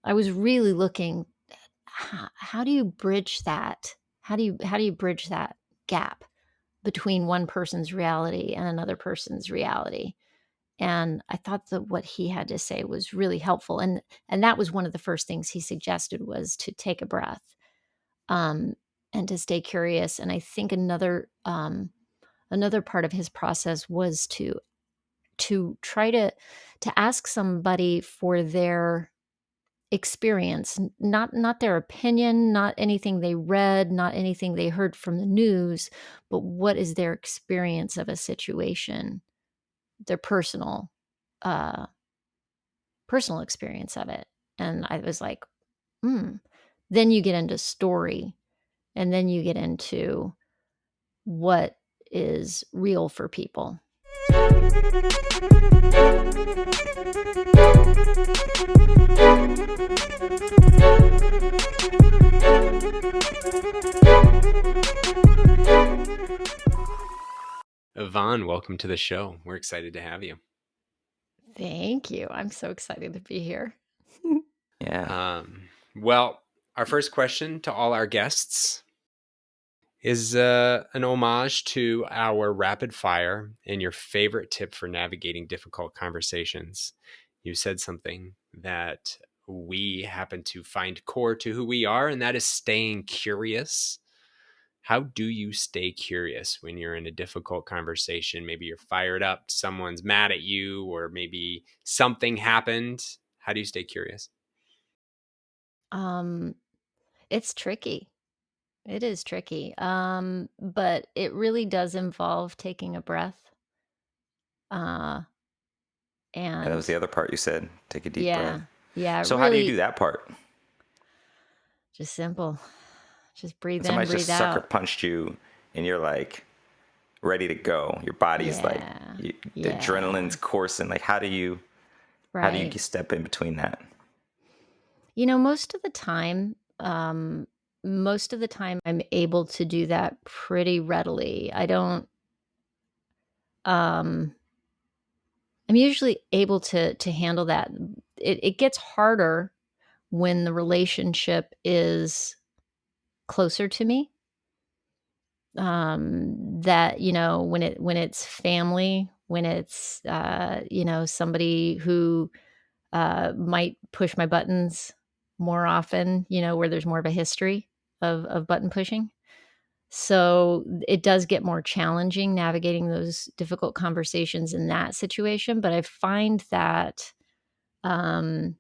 I was really looking, how do you bridge that? How do you bridge that gap between one person's reality and another person's reality? And I thought that what he had to say was really helpful. And that was one of the first things he suggested, was to take a breath, um, and to stay curious. And I think another part of his process was to try to ask somebody for their experience, not their opinion, not anything they read, not anything they heard from the news, but what is their experience of a situation, their uh personal experience of it. And I was like, then you get into story, and then you get into what is real for people. Yvonne, welcome to the show. We're excited to have you. Thank you. I'm so excited to be here. Yeah. Well, our first question to all our guests is an homage to our rapid fire and your favorite tip for navigating difficult conversations. You said something that we happen to find core to who we are, and that is staying curious. How do you stay curious when you're in a difficult conversation? Maybe you're fired up, someone's mad at you, or maybe something happened. How do you stay curious? It's tricky. It is tricky. But it really does involve taking a breath. And that was And the other part you said. Take a deep breath. yeah, So how do you do really that part? just simple. Just breathe When in, somebody just breathe sucker out. punched you and you're like ready to go. Your body's like the Yeah, adrenaline's coursing. Like how do you right. step in between that? Most of the time, I'm able to do that pretty readily. Um, I'm usually able to handle that. It gets harder when the relationship is closer to me. That, when it's family, when it's, somebody who might push my buttons more often, where there's more of a history of button pushing. So it does get more challenging navigating those difficult conversations in that situation. But I find that, um,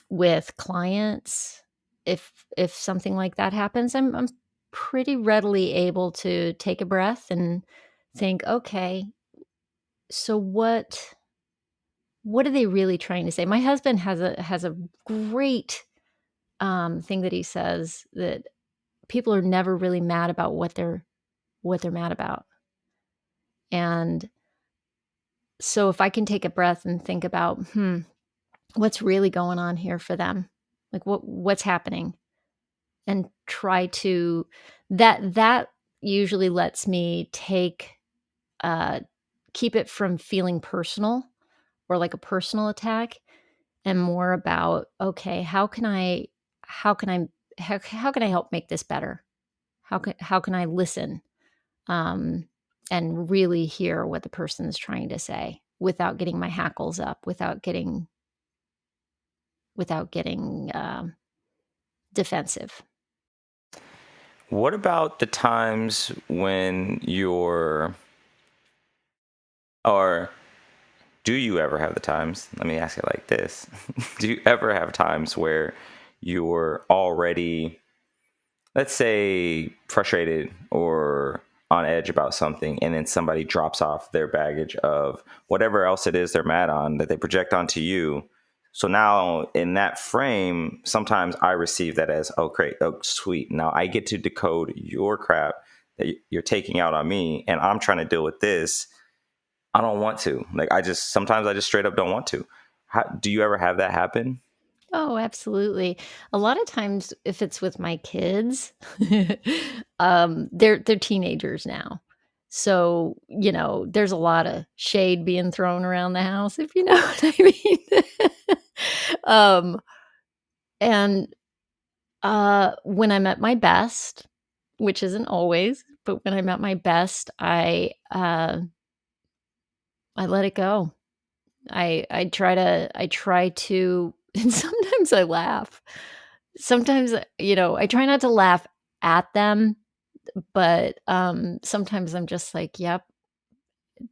with clients, if something like that happens, I'm pretty readily able to take a breath and think, okay, so what are they really trying to say? My husband has a great thing that he says, that people are never really mad about what they're mad about. And so if I can take a breath and think about, what's really going on here for them? Like what's happening? And try to that usually lets me keep it from feeling personal, or like a personal attack, and more about, okay, how can I how can I help make this better? How can I listen, um, and really hear what the person is trying to say without getting my hackles up, without getting defensive. What about the times when or do you ever have the times? Let me ask it like this. Do you ever have times where you're already, let's say, frustrated or on edge about something, and then somebody drops off their baggage of whatever else it is they're mad on that they project onto you? So now in that frame, sometimes I receive that as, oh, great, oh, sweet. Now I get to decode your crap that you're taking out on me, and I'm trying to deal with this. I don't want to. Like, sometimes I just straight up don't want to. Do you ever have that happen? Oh, absolutely. A lot of times if it's with my kids, they're teenagers now. So, there's a lot of shade being thrown around the house, if you know what I mean. Um, And, when I'm at my best, which isn't always, but when I'm at my best, I let it go. I try to and sometimes I laugh. Sometimes, I try not to laugh at them, but, sometimes I'm just like, "Yep,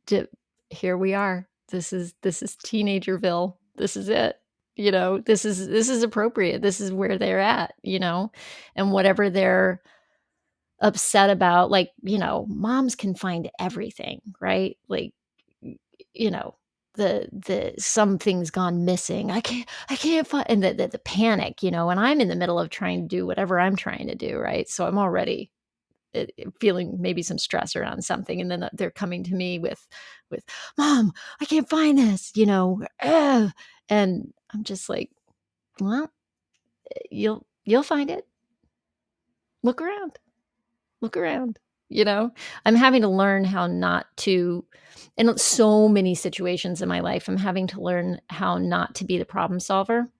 d here we are. This is teenagerville. This is it." This is appropriate. This is where they're at, and whatever they're upset about, like, moms can find everything, right? Like, y the something's gone missing. I can't find, and the panic, and I'm in the middle of trying to do whatever I'm trying to do, right? So I'm already, feeling maybe some stress around something, and then, they're coming to me with, "Mom, I can't find this," "Ugh," and I'm just like, "Well, you'll find it. Look around." Look around, you know? I'm having to learn how not to, in so many situations in my life, I'm having to learn how not to be the problem solver,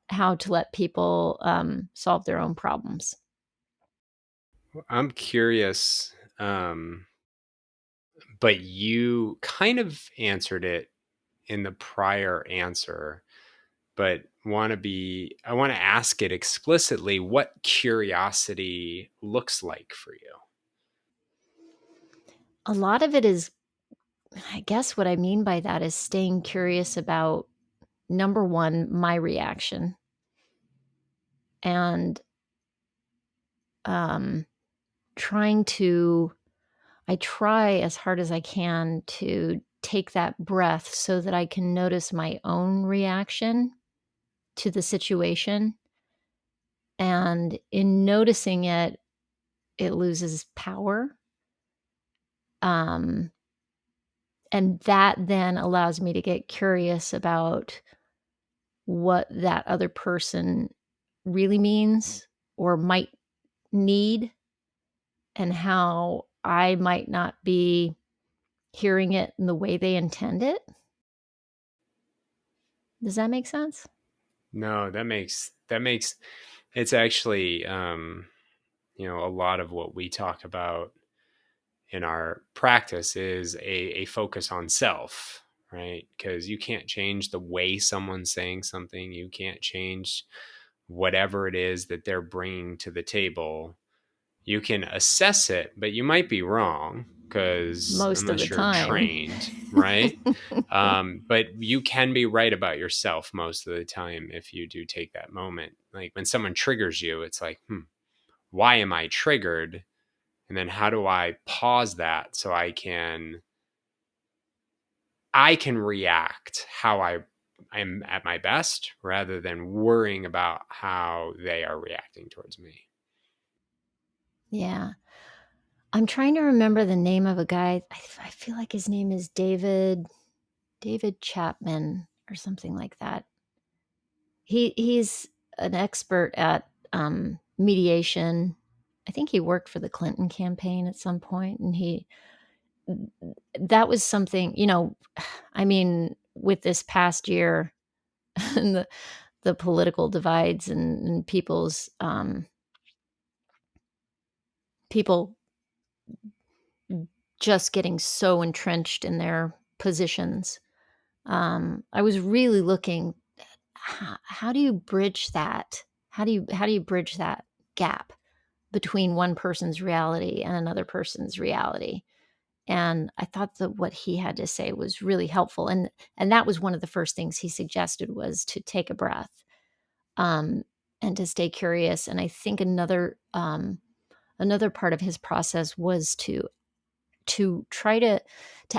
how to let people, solve their own problems. I'm curious, but you kind of answered it in the prior answer, but I want to ask it explicitly what curiosity looks like for you. A lot of it is, I guess what I mean by that is staying curious about, number 1, my reaction, and, um, trying to I try as hard as I can to take that breath so that I can notice my own reaction to the situation, and in noticing it, it loses power, um, and that then allows me to get curious about what that other person really means or might need, and how I might not be hearing it in the way they intend it. Does that make sense? No, that makes it's actually a lot of what we talk about in our practice is a focus on self, right? Because you can't change the way someone's saying something. You can't change whatever it is that they're bringing to the table. You can assess it, but you might be wrong because Most of the unless you're time. trained, right? But you can be right about yourself most of the time if you do take that moment. Like when someone triggers you, it's like, why am I triggered? And then how do I pause that so I can react how I'm at my best rather than worrying about how they are reacting towards me. Yeah. I'm trying to remember the name of a guy. I feel like his name is David Chapman or something like that. He's an expert at, mediation. I think he worked for the Clinton campaign at some point, and that was something, I mean, with this past year and the political divides and people just getting so entrenched in their positions. I was really looking, how do you bridge that? How do you bridge that gap between one person's reality and another person's reality? And I thought that what he had to say was really helpful, and that was one of the first things he suggested, was to take a breath, um, and to stay curious. And I think another part of his process was to try to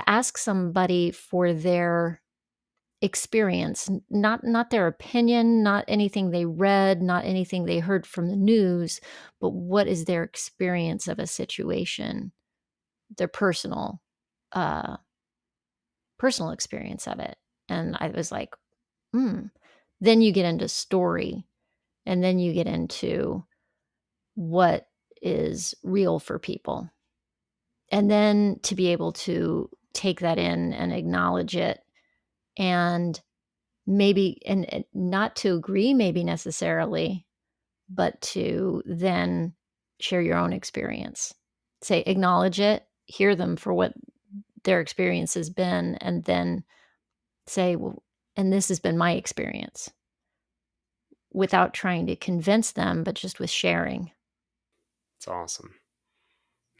ask somebody for their experience, not their opinion, not anything they read, not anything they heard from the news, but what is their experience of a situation, their uh, personal experience of it. And I was like, hmm. Then you get into story, and then you get into what is real for people. And then to be able to take that in and acknowledge it and maybe, and not to agree maybe necessarily, but to then share your own experience. Say, acknowledge it, hear them for what their experience has been, and then say, well, and this has been my experience, without trying to convince them, but just with sharing. It's awesome.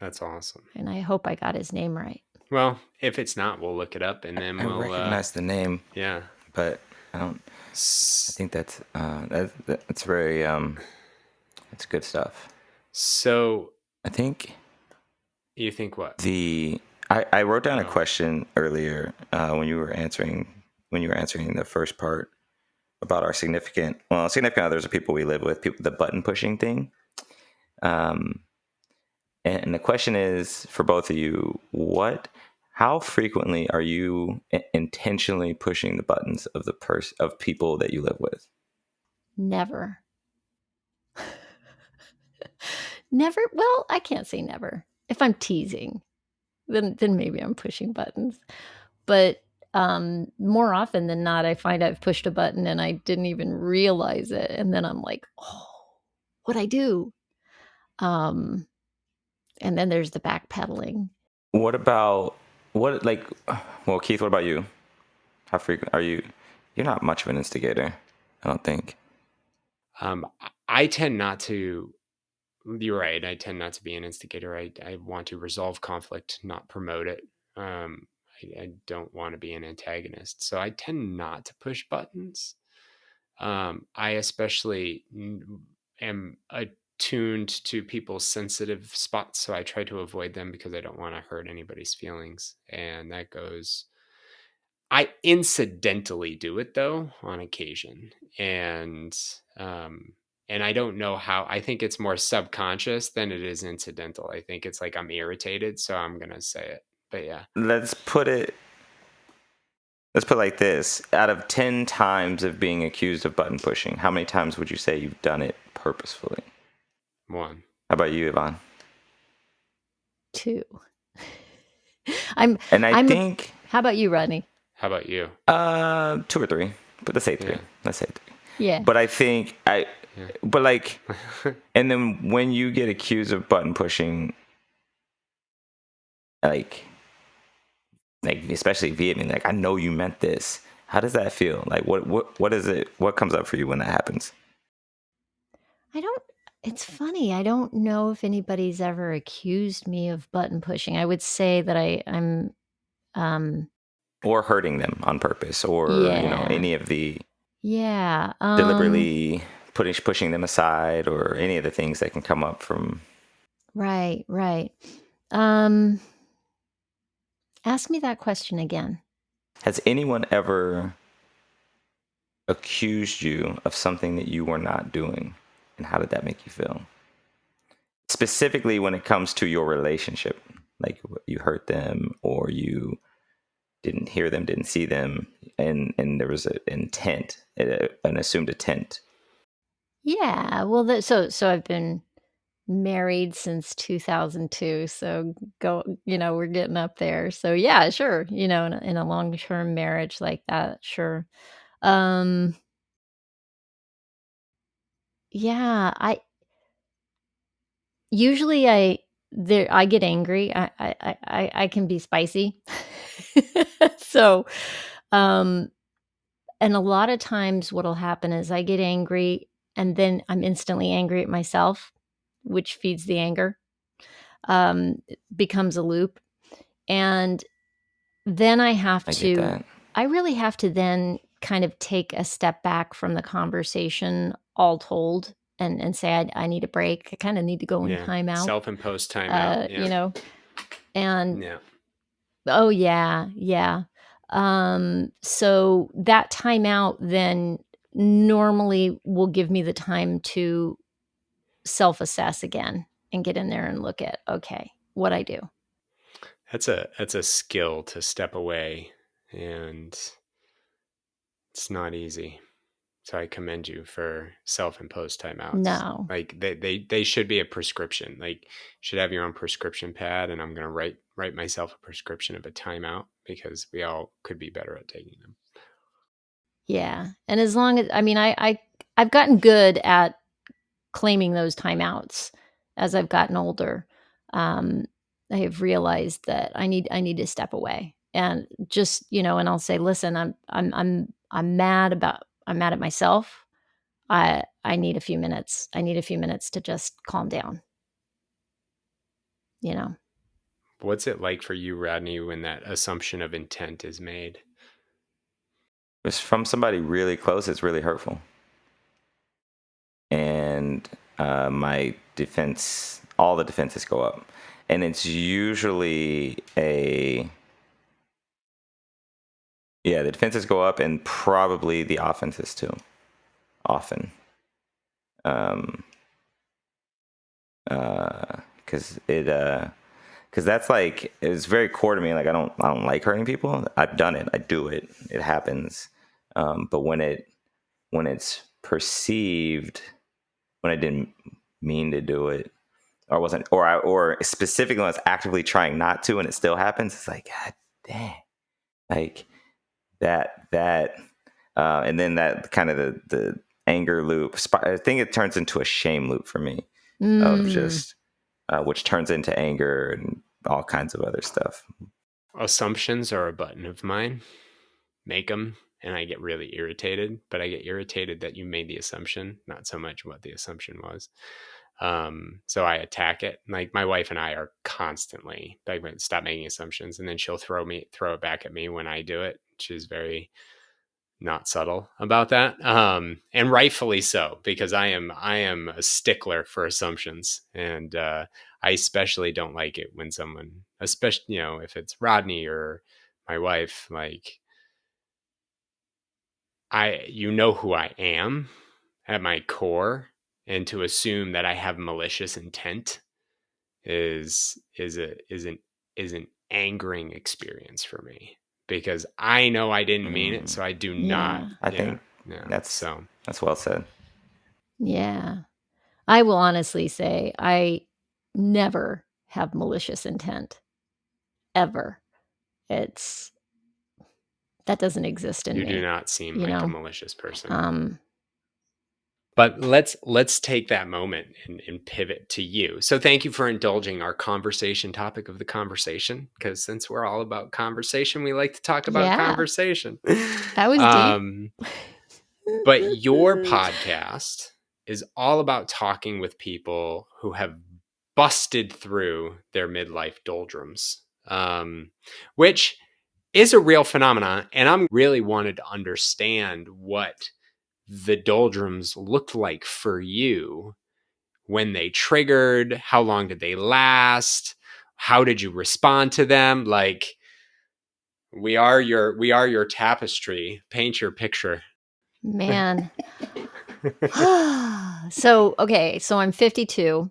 That's awesome. And I hope I got his name right. Well, if it's not, we'll look it up and then I we'll recognize the name, yeah. but I don't. I think that's very it's good stuff. So I think you think what? I wrote down a question earlier when you were answering the first part about our significant others are people we live with, people, the button pushing thing. And the question is for both of you, how frequently are you intentionally pushing the buttons of of people that you live with? Never. Never. Well, I can't say never. If I'm teasing, then maybe I'm pushing buttons. But more often than not, I find I've pushed a button and I didn't even realize it, and then I'm like, oh, what'd I do? And then there's the backpedaling. What about well, Keith, what about you? How frequent are you? You're not much of an instigator, I don't think. I tend not to. You're right. I tend not to be an instigator. I want to resolve conflict, not promote it. I don't want to be an antagonist, so I tend not to push buttons. I especially am attuned to people's sensitive spots, so I try to avoid them because I don't want to hurt anybody's feelings, and that goes. I incidentally do it though on occasion, and I don't know how. I think it's more subconscious than it is incidental. I think it's like I'm irritated, so I'm gonna say it. But yeah, Let's put it like this. Out of 10 times of being accused of button pushing, how many times would you say you've done it purposefully? 1. How about you, Yvonne? 2. I think. How about you, Rodney? How about you? 2 or 3, but let's say 3. Yeah. Let's say 3. Yeah. But I think but like, and then when you get accused of button pushing, like especially via me, like I know you meant this. How does that feel? Like what is it? What comes up for you when that happens? It's funny. I don't know if anybody's ever accused me of button pushing. I would say that I'm Or hurting them on purpose, or yeah. any of the Yeah. deliberately pushing them aside, or any of the things that can come up from. Right. Ask me that question again. Has anyone ever accused you of something that you were not doing, and how did that make you feel? Specifically when it comes to your relationship, like you hurt them, or you didn't hear them, didn't see them, and there was an intent, an assumed intent. Yeah. Well, so I've been married since 2002. So we're getting up there. So yeah, sure. In a long-term marriage like that, sure. Yeah, usually I get angry. I can be spicy. So, um, and a lot of times what'll happen is I get angry and then I'm instantly angry at myself, which feeds the anger. It becomes a loop. And then I get that. I really have to then kind of take a step back from the conversation all told and say, I need a break. I kind of need to go in timeout. Self-imposed timeout. Yeah. And Yeah. oh yeah. So that timeout then normally will give me the time to self-assess again and get in there and look at, okay, what I do. That's a skill to step away, and it's not easy. So I commend you for self-imposed timeouts. No. Like they should be a prescription. Like you should have your own prescription pad, and I'm gonna write myself a prescription of a timeout because we all could be better at taking them. Yeah. And as long as, I mean, I've gotten good at claiming those timeouts as I've gotten older. Um, I have realized that I need to step away and just, and I'll say, listen, I'm mad at myself. I need a few minutes. I need a few minutes to just calm down, you know. What's it like for you, Rodney, when that assumption of intent is made? It's from somebody really close. It's really hurtful. And all the defenses go up. And it's usually the defenses go up and probably the offenses too, often. Because that's like, it's very core to me. Like, I don't like hurting people. I've done it. I do it. It happens. But when it's perceived, when I didn't mean to do it, or wasn't, or specifically when I was actively trying not to, and it still happens, it's like, God dang, like that, and then that kind of the anger loop. I think it turns into a shame loop for me, of just which turns into anger and all kinds of other stuff. Assumptions are a button of mine. Make them, and I get really irritated. But I get irritated that you made the assumption, not so much what the assumption was. So I attack it. Like, my wife and I are constantly like, stop making assumptions, and then she'll throw it back at me when I do it. She's very not subtle about that, and rightfully so, because I am a stickler for assumptions, and I especially don't like it when someone, especially if it's Rodney or my wife, like, you know who I am at my core, and to assume that I have malicious intent is an angering experience for me, because I know I didn't mean it, so I do not. Yeah. I think that's well said. Yeah. I will honestly say I never have malicious intent, ever. That doesn't exist in You do me, not seem you like a know? malicious person. Um, But let's take that moment and pivot to you. So thank you for indulging our conversation topic of the conversation, because since we're all about conversation, we like to talk about yeah, conversation. that was deep. But your podcast is all about talking with people who have busted through their midlife doldrums, which is a real phenomenon. And I'm really wanted to understand what the doldrums looked like for you, when they triggered, how long did they last, how did you respond to them? Like, we are your tapestry. Paint your picture. Man. So I'm 52.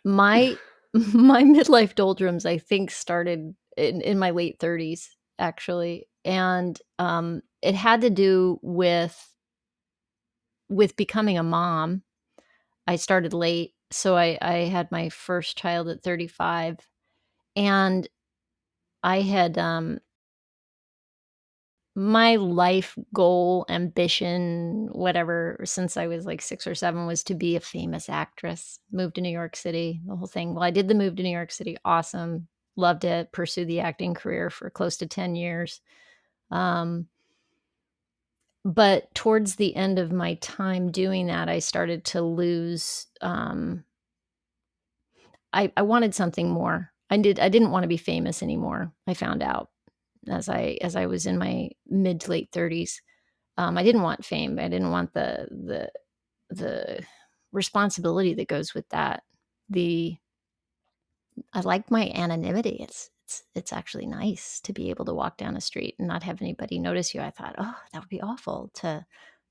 My midlife doldrums, I think, started in my late 30s, actually, and, it had to do with becoming a mom. I started late, so I had my first child at 35, and I had, my life goal, ambition, whatever, since I was, like, 6 or 7 was to be a famous actress. Moved to New York City, the whole thing. Well, I did the move to New York City, awesome, loved it, pursued the acting career for close to 10 years. Um, but towards the end of my time doing that, I started to lose, I wanted something more. I didn't wanna be famous anymore, I found out as I was in my mid to late 30s. I didn't want fame. I didn't want the responsibility that goes with that. The I like my anonymity. It's actually nice to be able to walk down a street and not have anybody notice you. I thought, "Oh, that would be awful to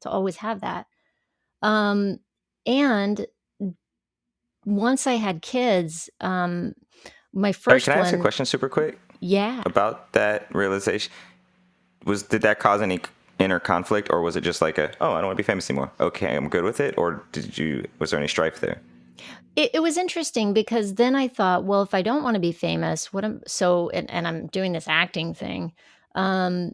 always have that." Um, and once I had kids, my first Can I ask a one. question super quick Yeah. about that realization? Did that cause any inner conflict, or was it just like I don't want to be famous anymore? Okay, I'm good with it. Or was there any strife there? It was interesting because then I thought, well, if I don't wanna be famous, what am so and I'm doing this acting thing, um,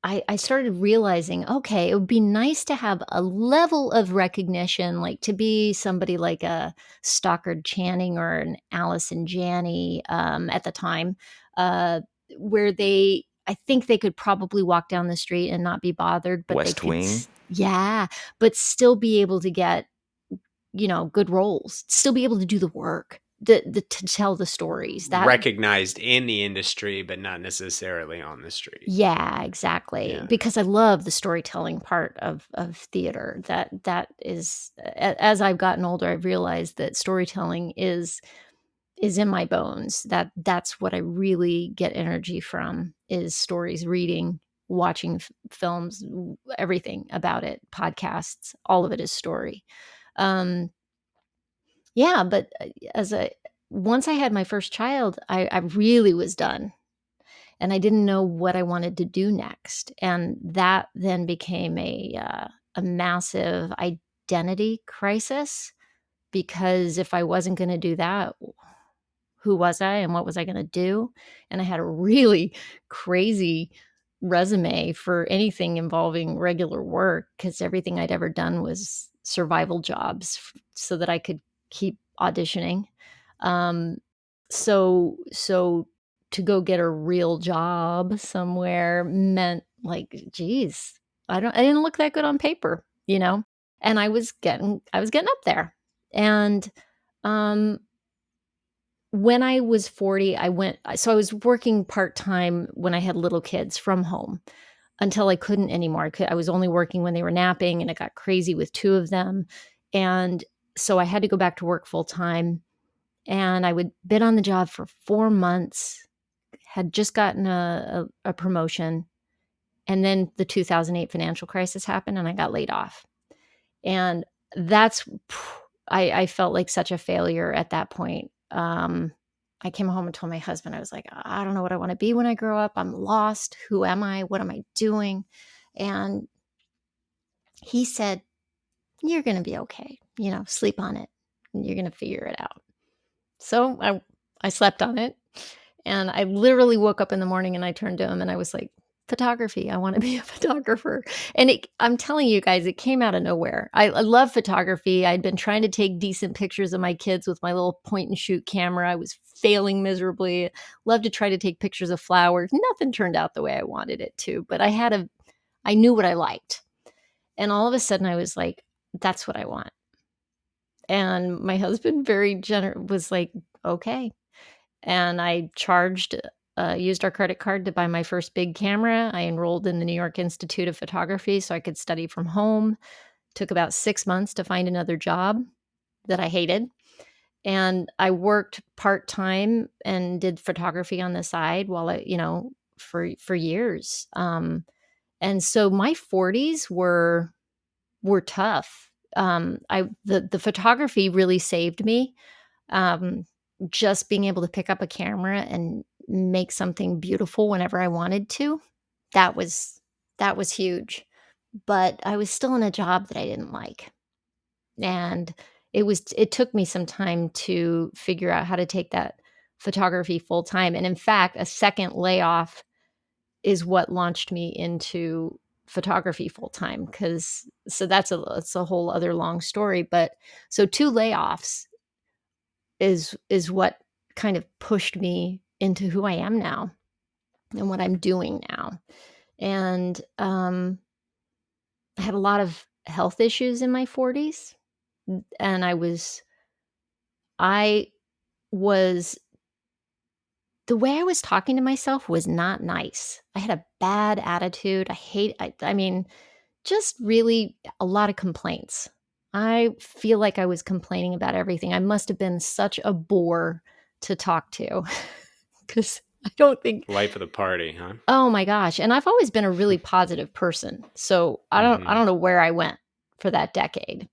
I started realizing, okay, it would be nice to have a level of recognition, like to be somebody like a Stockard Channing or an Allison Janney at the time, uh, where I think they could probably walk down the street and not be bothered, but they West could, Wing. yeah, but still be able to get, good roles, still be able to do the work, to tell the stories. That Recognized in the industry, but not necessarily on the street. Yeah, exactly. Yeah. Because I love the storytelling part of theater. That is, as I've gotten older, I've realized that storytelling is in my bones. That's what I really get energy from, is stories, reading, watching films, everything about it, podcasts, all of it is story. Um, yeah, but as a once I had my first child, I really was done, and I didn't know what I wanted to do next. And that then became a massive identity crisis, because if I wasn't going to do that, who was I and what was I going to do? And I had a really crazy resume for anything involving regular work, because everything I'd ever done was survival jobs so that I could keep auditioning. Um, so to go get a real job somewhere meant, like, geez, I didn't look that good on paper, and I was getting up there. And um when I was 40, I was working part-time when I had little kids from home until I couldn't anymore. I was only working when they were napping, and it got crazy with 2 of them. And so I had to go back to work full time, and I would been on the job for 4 months, had just gotten a promotion, and then the 2008 financial crisis happened and I got laid off. And that's I felt like such a failure at that point. I came home and told my husband, I was like, I don't know what I want to be when I grow up. I'm lost. Who am I? What am I doing? And he said, you're going to be okay. Sleep on it. And you're going to figure it out. So I slept on it, and I literally woke up in the morning and I turned to him and I was like, photography. I want to be a photographer. And I'm telling you guys, it came out of nowhere. I love photography. I'd been trying to take decent pictures of my kids with my little point and shoot camera. I was failing miserably. Loved to try to take pictures of flowers. Nothing turned out the way I wanted it to, but I knew what I liked. And all of a sudden I was like, that's what I want. And my husband very was like, okay. And I used our credit card to buy my first big camera. I enrolled in the New York Institute of Photography so I could study from home. Took about 6 months to find another job that I hated. And I worked part-time and did photography on the side while for years. And so my 40s were tough. The photography really saved me. Um, just being able to pick up a camera and make something beautiful whenever I wanted to, that was huge. But I was still in a job that I didn't like. And it took me some time to figure out how to take that photography full time. And in fact, a second layoff is what launched me into photography full time, cuz so that's a whole other long story, but so 2 layoffs is what kind of pushed me into who I am now and what I'm doing now. And I had a lot of health issues in my 40s, and I was the way I was talking to myself was not nice. I had a bad attitude. I mean, just really a lot of complaints. I feel like I was complaining about everything. I must have been such a bore to talk to, because I don't think. Life of the party, huh? Oh my gosh! And I've always been a really positive person, so I don't know where I went for that decade.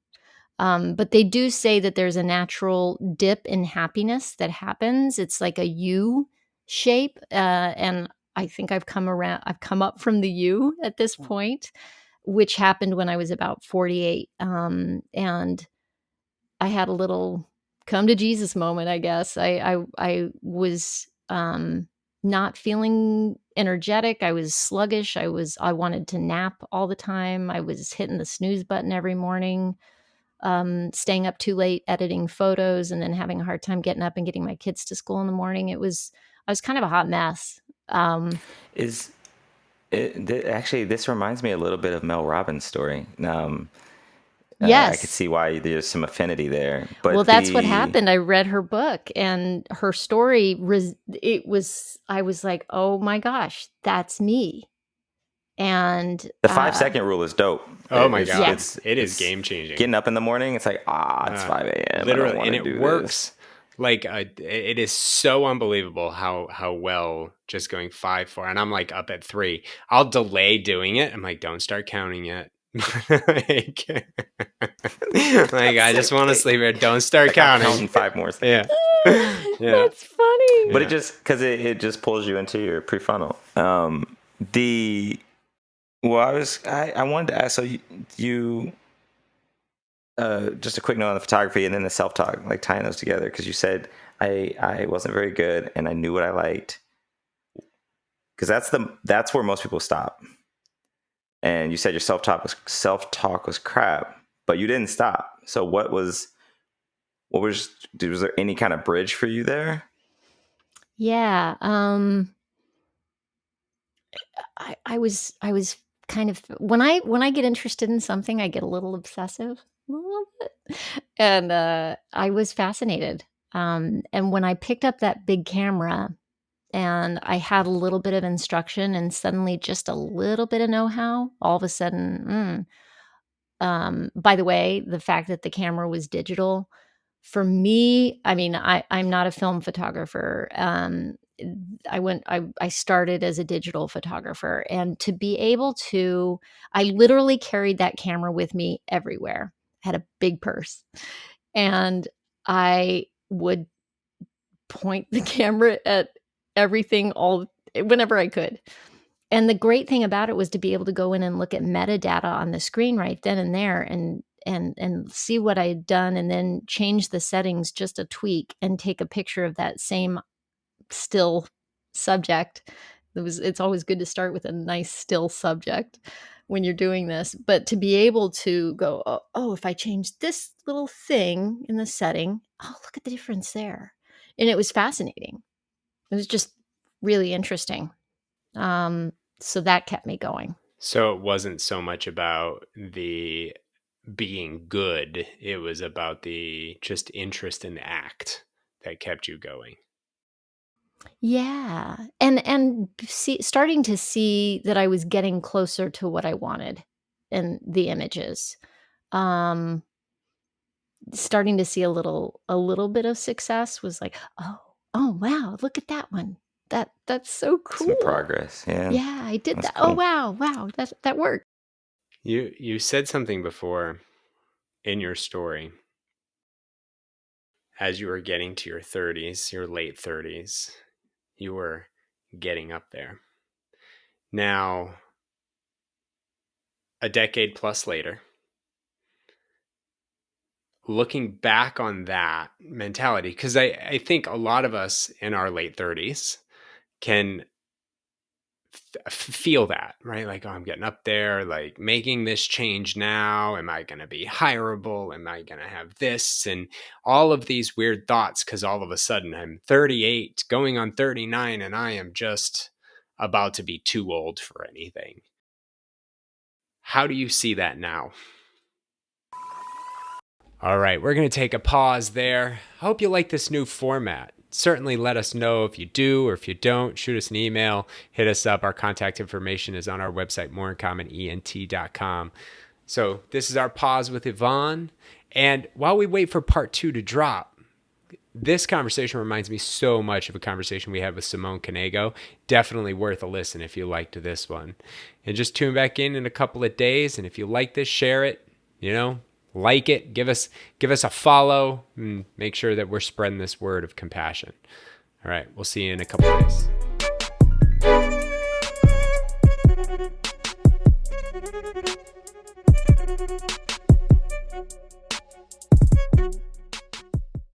But they do say that there's a natural dip in happiness that happens. It's like a U shape, and I think I've come up from the U at this point, which happened when I was about 48. And I had a little come to Jesus moment, I guess. I was not feeling energetic. I was sluggish. I wanted to nap all the time. I was hitting the snooze button every morning, staying up too late editing photos, and then having a hard time getting up and getting my kids to school in the morning. I was kind of a hot mess. Actually, this reminds me a little bit of Mel Robbins' story. Yes. I could see why there's some affinity there. But well, that's what happened. I read her book, and her story I was like, oh my gosh, that's me. And the 5-second rule is dope. Oh my God. It is game changing. Getting up in the morning, it's like, it's 5 a.m. Literally, and it works. Like it is so unbelievable how well just going 5, 4, and I'm like up at 3. I'll delay doing it. I'm like, don't start counting yet. like I just want to sleep here. Don't start counting. 5 more seconds. Yeah. That's funny. But it just pulls you into your prefrontal. I wanted to ask, so you just a quick note on the photography and then the self-talk, like tying those together, because you said I wasn't very good and I knew what I liked, because that's where most people stop. And you said your self-talk was crap, but you didn't stop. So was there any kind of bridge for you there? Yeah. I was kind of, when I get interested in something, I get a little obsessive, a little bit. And I was fascinated. And when I picked up that big camera and I had a little bit of instruction and suddenly just a little bit of know-how, all of a sudden, by the way, the fact that the camera was digital, for me, I mean, I'm not a film photographer. I started as a digital photographer, and to be able to, I literally carried that camera with me everywhere. I had a big purse, and I would point the camera at everything whenever I could. And the great thing about it was to be able to go in and look at metadata on the screen right then and there and see what I had done, and then change the settings just a tweak and take a picture of that same still subject. It's always good to start with a nice still subject when you're doing this, but to be able to go, oh, if I change this little thing in the setting, oh, look at the difference there. And it was fascinating. It was just really interesting. So that kept me going. So it wasn't so much about the being good. It was about the just interest in the act that kept you going. Yeah. And starting to see that I was getting closer to what I wanted in the images. Starting to see a little bit of success was like, oh wow, look at that one. That's so cool. Some progress. Yeah. Yeah, I did that. Cool. Oh wow, that worked. You said something before in your story, as you were getting to your 30s, your late 30s, you were getting up there. Now, a decade plus later, looking back on that mentality, because I think a lot of us in our late 30s can feel that, right? Like, oh, I'm getting up there, like making this change now. Am I going to be hireable? Am I going to have this? And all of these weird thoughts, because all of a sudden I'm 38 going on 39 and I am just about to be too old for anything. How do you see that now? All right, we're going to take a pause there. I hope you like this new format. Certainly let us know if you do, or if you don't, shoot us an email, hit us up. Our contact information is on our website, moreincommonent.com. So this is our pause with Yvonne. And while we wait for part 2 to drop, this conversation reminds me so much of a conversation we had with Simone Canego. Definitely worth a listen if you liked this one. And just tune back in a couple of days. And if you like this, share it, like it, give us a follow, and make sure that we're spreading this word of compassion. All right, we'll see you in a couple of days.